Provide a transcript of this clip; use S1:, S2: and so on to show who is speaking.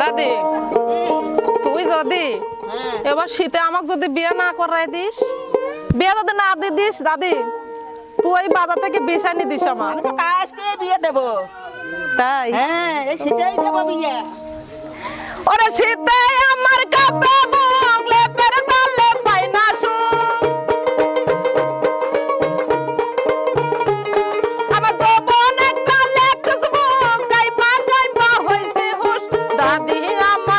S1: দাদি তুই যদি এবার শীতে আমাকে যদি বিয়ে না করাই দিস, বিয়ে যদি না দিয়ে দিস দাদি, তুই বাজার থেকে বিষ আনি দিস আমার।
S2: আমি তো কাজ পেয়ে বিয়ে দেবো।
S1: তাই
S2: হ্যাঁ, এই শীতেই দেবো বিয়ে।
S1: ওরে শীতে আমার কাপে বুকলে পেরে তালে পাই না সুখ, আমার যৌবনে কালে খুশবু গাইবা গাইবা হইছে হুশ, দাদি আমার